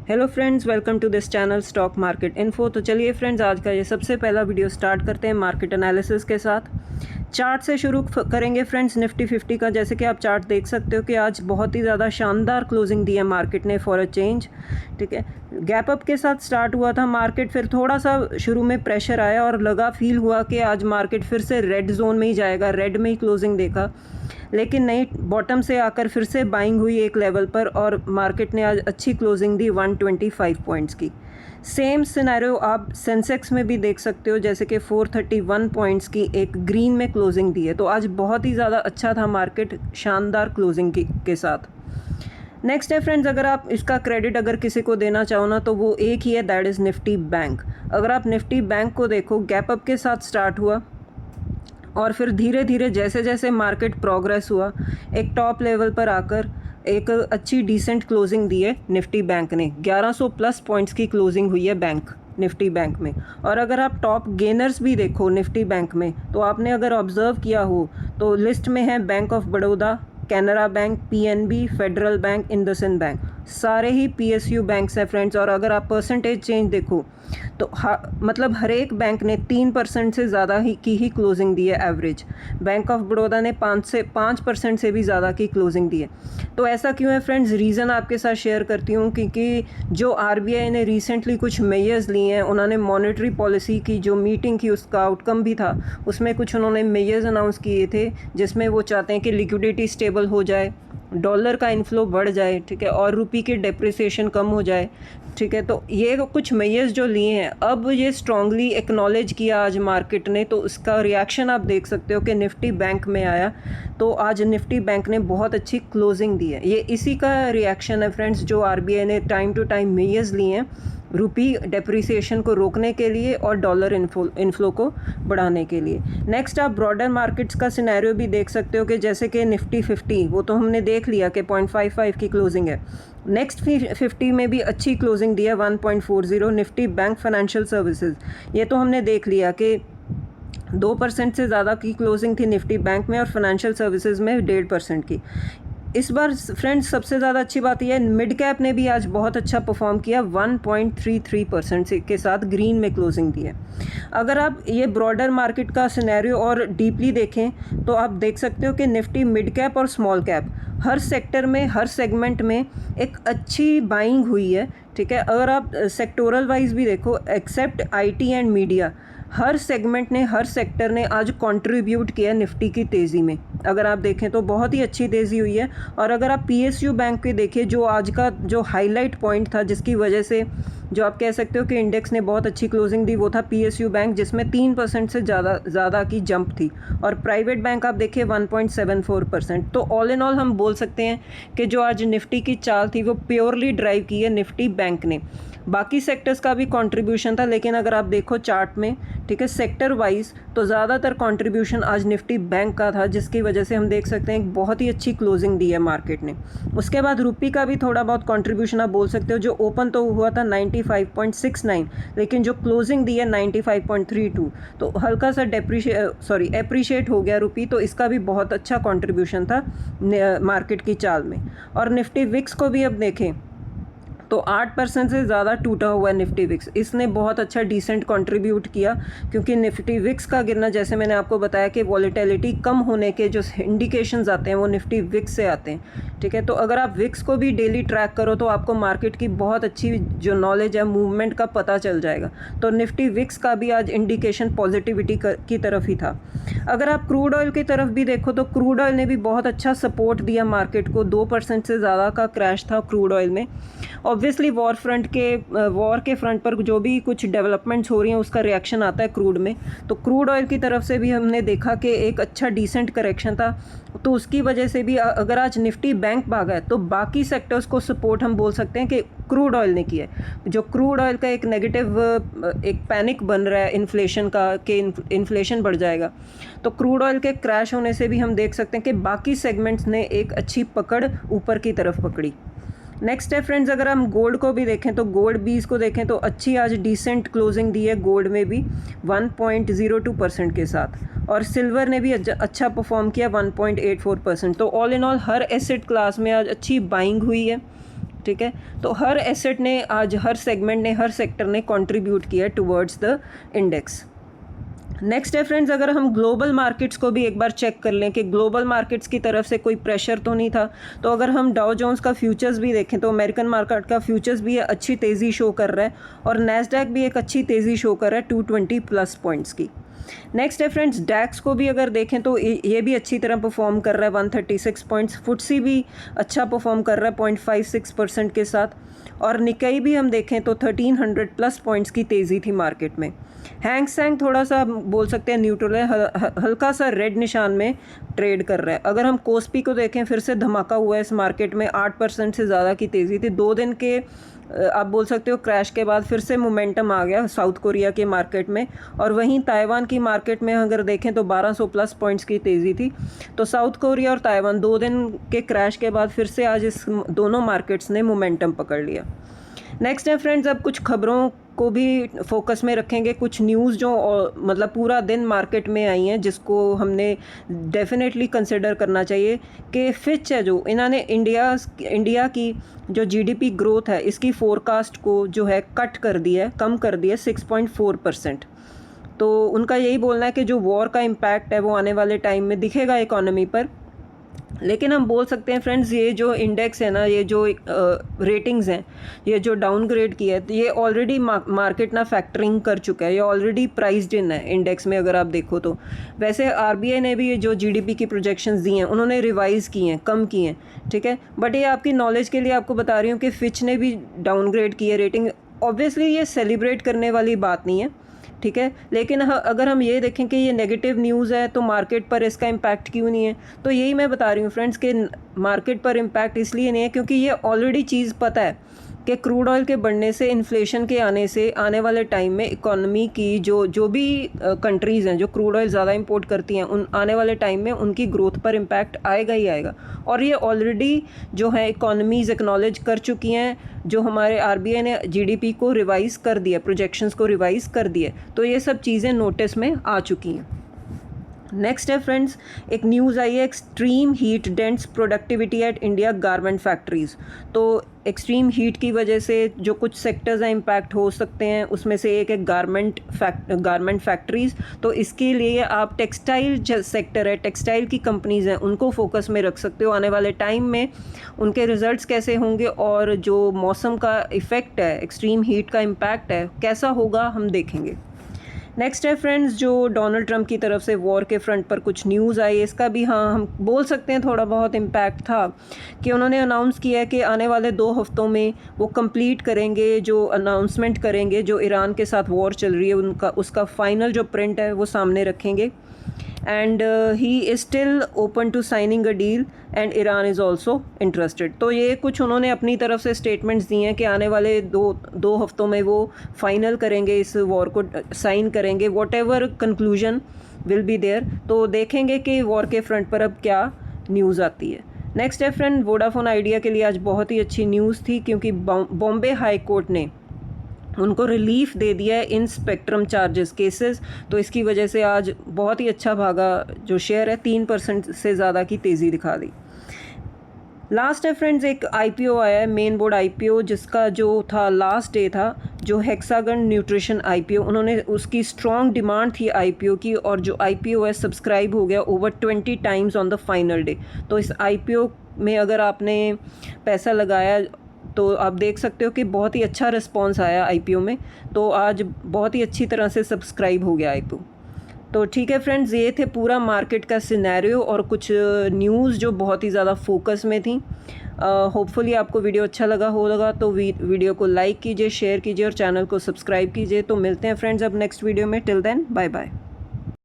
Hello friends, welcome to this channel stock market info. तो चलिए friends, आज का ये सबसे पहला वीडियो स्टार्ट करते हैं मार्केट एनालिसिस के साथ। चार्ट से शुरू करेंगे फ्रेंड्स निफ्टी 50 का। जैसे कि आप चार्ट देख सकते हो कि आज बहुत ही ज़्यादा शानदार क्लोजिंग दी है मार्केट ने फॉर अ चेंज। ठीक है, गैप अप के साथ स्टार्ट हुआ था मार्केट, फिर थोड़ा सा शुरू में प्रेशर आया और फील हुआ कि आज मार्केट फिर से रेड जोन में ही जाएगा, रेड में ही क्लोजिंग देखा। लेकिन नहीं, बॉटम से आकर फिर से बाइंग हुई एक लेवल पर और मार्केट ने आज अच्छी क्लोजिंग दी 125 पॉइंट्स की। सेम सिनेरियो आप सेंसेक्स में भी देख सकते हो, जैसे कि 431 पॉइंट्स की एक ग्रीन में क्लोजिंग दी है। तो आज बहुत ही ज़्यादा अच्छा था मार्केट, शानदार क्लोजिंग के साथ। नेक्स्ट है फ्रेंड्स, अगर आप इसका क्रेडिट अगर किसी को देना चाहो ना, तो वो एक ही है, दैट इज़ निफ्टी बैंक। अगर आप निफ्टी बैंक को देखो, गैप अप के साथ स्टार्ट हुआ और फिर धीरे धीरे जैसे जैसे मार्केट प्रोग्रेस हुआ, एक टॉप लेवल पर आकर एक अच्छी डिसेंट क्लोजिंग दी है निफ्टी बैंक ने। 1100 प्लस पॉइंट्स की क्लोजिंग हुई है निफ्टी बैंक में। और अगर आप टॉप गेनर्स भी देखो निफ्टी बैंक में, तो आपने अगर ऑब्जर्व किया हो तो लिस्ट में है bank of Baroda, Canara bank, PNB, federal bank, IndusInd bank, सारे ही पीएसयू बैंक्स हैं फ्रेंड्स। और अगर आप परसेंटेज चेंज देखो तो मतलब हर एक बैंक ने 3% से ज़्यादा की ही क्लोजिंग दी है एवरेज। बैंक ऑफ बड़ौदा ने 5% से भी ज़्यादा की क्लोजिंग दी है। तो ऐसा क्यों है फ्रेंड्स? रीज़न आपके साथ शेयर करती हूँ, क्योंकि जो आरबीआई ने रिसेंटली कुछ मेजर्स लिए हैं, उन्होंने मॉनेटरी पॉलिसी की जो मीटिंग की उसका आउटकम भी था, उसमें कुछ उन्होंने मेजर्स अनाउंस किए थे, जिसमें वो चाहते हैं कि लिक्विडिटी स्टेबल हो जाए, डॉलर का इन्फ्लो बढ़ जाए, ठीक है, और रुपये की डेप्रिसिएशन कम हो जाए। ठीक है, तो ये कुछ मेजर्स जो लिए हैं, अब ये स्ट्रांगली एक्नॉलेज किया आज मार्केट ने, तो उसका रिएक्शन आप देख सकते हो कि निफ्टी बैंक में आया। तो आज निफ्टी बैंक ने बहुत अच्छी क्लोजिंग दी है। ये इसी का रिएक्शन है फ्रेंड्स, जो आरबीआई ने टाइम टू टाइम मेजर्स लिए हैं रुपी डेप्रिसिएशन को रोकने के लिए और डॉलर इन्फ्लो को बढ़ाने के लिए। नेक्स्ट आप ब्रॉडर मार्केट्स का सिनेरियो भी देख सकते हो कि जैसे कि निफ्टी 50, वो तो हमने देख लिया कि 0.55 की क्लोजिंग है। नेक्स्ट 50 में भी अच्छी क्लोजिंग दी है 1.40। निफ्टी बैंक फाइनेंशियल सर्विसेज, ये तो हमने देख लिया कि 2% से ज़्यादा की क्लोजिंग थी निफ्टी बैंक में और फाइनेंशियल सर्विसेज में 1.5% की। इस बार फ्रेंड्स सबसे ज़्यादा अच्छी बात यह है, मिड कैप ने भी आज बहुत अच्छा परफॉर्म किया, 1.33% के साथ ग्रीन में क्लोजिंग दी है। अगर आप ये ब्रॉडर मार्केट का सिनेरियो और डीपली देखें तो आप देख सकते हो कि निफ्टी मिड कैप और स्मॉल कैप हर सेक्टर में, हर सेगमेंट में एक अच्छी बाइंग हुई है। ठीक है, अगर आप सेक्टोरल वाइज भी देखो, एक्सेप्ट आईटी एंड मीडिया, हर सेगमेंट ने, हर सेक्टर ने आज कंट्रीब्यूट किया निफ्टी की तेज़ी में। अगर आप देखें तो बहुत ही अच्छी तेज़ी हुई है। और अगर आप पीएसयू बैंक के देखें, जो आज का जो हाईलाइट पॉइंट था, जिसकी वजह से जो आप कह सकते हो कि इंडेक्स ने बहुत अच्छी क्लोजिंग दी, वो था पीएसयू बैंक, जिसमें 3% से ज़्यादा की जंप थी। और प्राइवेट बैंक आप देखिए 1.74%। तो ऑल इन ऑल हम बोल सकते हैं कि जो आज निफ्टी की चाल थी वो प्योरली ड्राइव की है निफ्टी बैंक ने। बाकी सेक्टर्स का भी कंट्रीब्यूशन था, लेकिन अगर आप देखो चार्ट में, ठीक है, सेक्टर वाइज, तो ज़्यादातर कंट्रीब्यूशन आज निफ्टी बैंक का था, जिसकी वजह से हम देख सकते हैं एक बहुत ही अच्छी क्लोजिंग दी है मार्केट ने। उसके बाद रुपये का भी थोड़ा बहुत कंट्रीब्यूशन आप बोल सकते हो। जो ओपन तो हुआ था 95.69, लेकिन जो क्लोजिंग दी है 95.32, तो हल्का सा एप्रिशिएट हो गया रुपये। तो इसका भी बहुत अच्छा कंट्रीब्यूशन था मार्केट की चाल में। और निफ्टी विक्स को भी अब देखें तो 8% से ज़्यादा टूटा हुआ है निफ्टी विक्स। इसने बहुत अच्छा डिसेंट कंट्रीब्यूट किया, क्योंकि निफ्टी विक्स का गिरना, जैसे मैंने आपको बताया कि वॉलेटिलिटी कम होने के जो इंडिकेशंस आते हैं वो निफ्टी विक्स से आते हैं। ठीक है, तो अगर आप विक्स को भी डेली ट्रैक करो तो आपको मार्केट की बहुत अच्छी जो नॉलेज है मूवमेंट का पता चल जाएगा। तो निफ्टी विक्स का भी आज इंडिकेशन पॉजिटिविटी की तरफ ही था। अगर आप क्रूड ऑयल की तरफ भी देखो तो क्रूड ऑयल ने भी बहुत अच्छा सपोर्ट दिया मार्केट को। 2% से ज़्यादा का क्रैश था क्रूड ऑयल में। ऑब्वियसली वॉर के फ्रंट पर जो भी कुछ डेवलपमेंट्स हो रही हैं उसका रिएक्शन आता है क्रूड में। तो क्रूड ऑयल की तरफ से भी हमने देखा कि एक अच्छा डिसेंट करेक्शन था। तो उसकी वजह से भी अगर आज निफ्टी बैंक भागा है तो बाकी सेक्टर्स को सपोर्ट हम बोल सकते हैं कि क्रूड ऑयल ने किया है। जो क्रूड ऑयल का एक नेगेटिव एक पैनिक बन रहा है इन्फ्लेशन का, कि इन्फ्लेशन बढ़ जाएगा, तो क्रूड ऑयल के क्रैश होने से भी हम देख सकते हैं कि बाकी सेगमेंट्स ने एक अच्छी पकड़ ऊपर की तरफ पकड़ी। नेक्स्ट है फ्रेंड्स, अगर हम गोल्ड को भी देखें तो गोल्ड बीज को देखें तो अच्छी आज डिसेंट क्लोजिंग दी है गोल्ड में भी 1.02% के साथ। और सिल्वर ने भी अच्छा परफॉर्म किया 1.84%। तो all in all her asset class में आज अच्छी बाइंग हुई है। ठीक है। तो हर एसेट ने आज, हर सेगमेंट ने, हर सेक्टर ने कंट्रीब्यूट किया टुवर्ड्स द इंडेक्स। नेक्स्ट है फ्रेंड्स, अगर हम ग्लोबल मार्केट्स को भी एक बार चेक कर लें कि ग्लोबल मार्केट्स की तरफ से कोई प्रेशर तो नहीं था, तो अगर हम डाउ जोन्स का फ्यूचर्स भी देखें तो अमेरिकन मार्केट का फ्यूचर्स भी अच्छी तेज़ी शो कर रहा है और नैस्डैक भी एक अच्छी तेज़ी शो कर रहा है 220 प्लस पॉइंट्स की। नेक्स्ट है फ्रेंड्स, डैक्स को भी अगर देखें तो ये भी अच्छी तरह परफॉर्म कर रहा है 136 पॉइंट्स। फुटसी भी अच्छा परफॉर्म कर रहा है 0.56% के साथ, और निकाई भी हम देखें तो 1300 प्लस पॉइंट्स की तेज़ी थी मार्केट में। हैंग सेंग थोड़ा सा बोल सकते हैं न्यूट्रल है, हल्का सा रेड निशान में ट्रेड कर रहा है। अगर हम कोस्पी को देखें, फिर से धमाका हुआ है इस मार्केट में, 8% से ज़्यादा की तेज़ी थी। 2 दिन के आप बोल सकते हो क्रैश के बाद फिर से मोमेंटम आ गया साउथ कोरिया के मार्केट में। और वहीं ताइवान की मार्केट में अगर देखें तो 1200 प्लस पॉइंट्स की तेज़ी थी। तो साउथ कोरिया और ताइवान 2 दिन के क्रैश के बाद फिर से आज इस दोनों मार्केट्स ने मोमेंटम पकड़ लिया। नेक्स्ट है फ्रेंड्स, अब कुछ खबरों को भी फोकस में रखेंगे, कुछ न्यूज़ जो मतलब पूरा दिन मार्केट में आई हैं जिसको हमने डेफिनेटली कंसिडर करना चाहिए कि फिच है जो इन्होंने इंडिया की जो जीडीपी ग्रोथ है इसकी फोरकास्ट को जो है कट कर दिया है, कम कर दिया 6.4%। तो उनका यही बोलना है कि जो वॉर का इम्पैक्ट है वो आने वाले टाइम में दिखेगा इकोनॉमी पर। लेकिन हम बोल सकते हैं फ्रेंड्स, ये जो इंडेक्स है ना, ये जो रेटिंग्स हैं, ये जो डाउनग्रेड किया है, ये ऑलरेडी मार्केट ना फैक्टरिंग कर चुका है, ये ऑलरेडी प्राइस्ड इन है इंडेक्स में अगर आप देखो तो। वैसे आरबीआई ने भी ये जो जीडीपी की प्रोजेक्शंस दी हैं उन्होंने रिवाइज़ की हैं, कम की हैं, ठीक है। बट ये आपकी नॉलेज के लिए आपको बता रही हूँ कि फिच ने भी डाउनग्रेड की है रेटिंग। ऑब्वियसली ये सेलिब्रेट करने वाली बात नहीं है, ठीक है। लेकिन अगर हम ये देखें कि ये नेगेटिव न्यूज़ है तो मार्केट पर इसका इम्पैक्ट क्यों नहीं है, तो यही मैं बता रही हूँ फ्रेंड्स कि मार्केट पर इम्पैक्ट इसलिए नहीं है क्योंकि ये ऑलरेडी चीज़ पता है कि क्रूड ऑयल के बढ़ने से, इन्फ्लेशन के आने से आने वाले टाइम में इकोनॉमी की जो भी कंट्रीज़ हैं जो क्रूड ऑयल ज़्यादा इंपोर्ट करती हैं, उन आने वाले टाइम में उनकी ग्रोथ पर इम्पैक्ट आएगा ही आएगा। और ये ऑलरेडी जो है इकोनॉमीज़ एक्नॉलेज कर चुकी हैं, जो हमारे आरबीआई ने जीडीपी को रिवाइज़ कर दिया, प्रोजेक्शंस को रिवाइज़ कर दिया, तो ये सब चीज़ें नोटिस में आ चुकी हैं। नेक्स्ट है फ्रेंड्स, एक न्यूज़ आई है, extreme heat dents productivity at India garment factories. तो एक्सट्रीम हीट की वजह से जो कुछ सेक्टर्स हैं इम्पैक्ट हो सकते हैं, उसमें से एक है गारमेंट फैक्ट्रीज़। तो इसके लिए आप टेक्सटाइल जो सेक्टर है, टेक्सटाइल की कंपनीज़ हैं, उनको फोकस में रख सकते हो। आने वाले टाइम में उनके रिजल्ट्स कैसे होंगे और जो मौसम का इफ़ेक्ट है, एक्सट्रीम हीट का इम्पैक्ट है, कैसा होगा हम देखेंगे। नेक्स्ट है फ्रेंड्स, जो डोनाल्ड ट्रंप की तरफ से वॉर के फ्रंट पर कुछ न्यूज़ आई, इसका भी हाँ हम बोल सकते हैं थोड़ा बहुत इम्पैक्ट था कि उन्होंने अनाउंस किया है कि आने वाले 2 हफ्तों में वो कंप्लीट करेंगे, जो अनाउंसमेंट करेंगे, जो ईरान के साथ वॉर चल रही है उसका फाइनल जो प्रिंट है वो सामने रखेंगे। And he is still open to signing a deal and Iran is also interested. तो ये कुछ उन्होंने अपनी तरफ से स्टेटमेंट्स दिए हैं कि आने वाले दो हफ्तों में वो फाइनल करेंगे, इस वॉर को साइन करेंगे, whatever conclusion will be there. तो देखेंगे कि वॉर के फ्रंट पर अब क्या न्यूज़ आती है। नेक्स्ट है फ्रेंड, वोडाफोन आइडिया के लिए आज बहुत ही अच्छी न्यूज़ थी क्योंकि बॉम्बे हाई कोर्ट ने उनको रिलीफ दे दिया है इन स्पेक्ट्रम चार्जेस केसेस। तो इसकी वजह से आज बहुत ही अच्छा भागा जो शेयर है, 3% से ज़्यादा की तेज़ी दिखा दी। लास्ट है फ्रेंड्स, एक आईपीओ आया है, मेन बोर्ड आईपीओ, जिसका जो था लास्ट डे था, जो हेक्सागन न्यूट्रिशन आईपीओ, उन्होंने उसकी स्ट्रॉन्ग डिमांड थी आईपीओ की, और जो आईपीओ है सब्सक्राइब हो गया over 20 times on the final day. तो इस आईपीओ में अगर आपने पैसा लगाया तो आप देख सकते हो कि बहुत ही अच्छा रिस्पॉन्स आया आईपीओ में। तो आज बहुत ही अच्छी तरह से सब्सक्राइब हो गया आईपीओ। तो ठीक है फ्रेंड्स, ये थे पूरा मार्केट का सिनेरियो और कुछ न्यूज़ जो बहुत ही ज़्यादा फोकस में थी। होपफुली आपको वीडियो अच्छा लगा होगा, तो वीडियो को लाइक कीजिए, शेयर कीजिए और चैनल को सब्सक्राइब कीजिए। तो मिलते हैं फ्रेंड्स अब नेक्स्ट वीडियो में। Till then bye bye.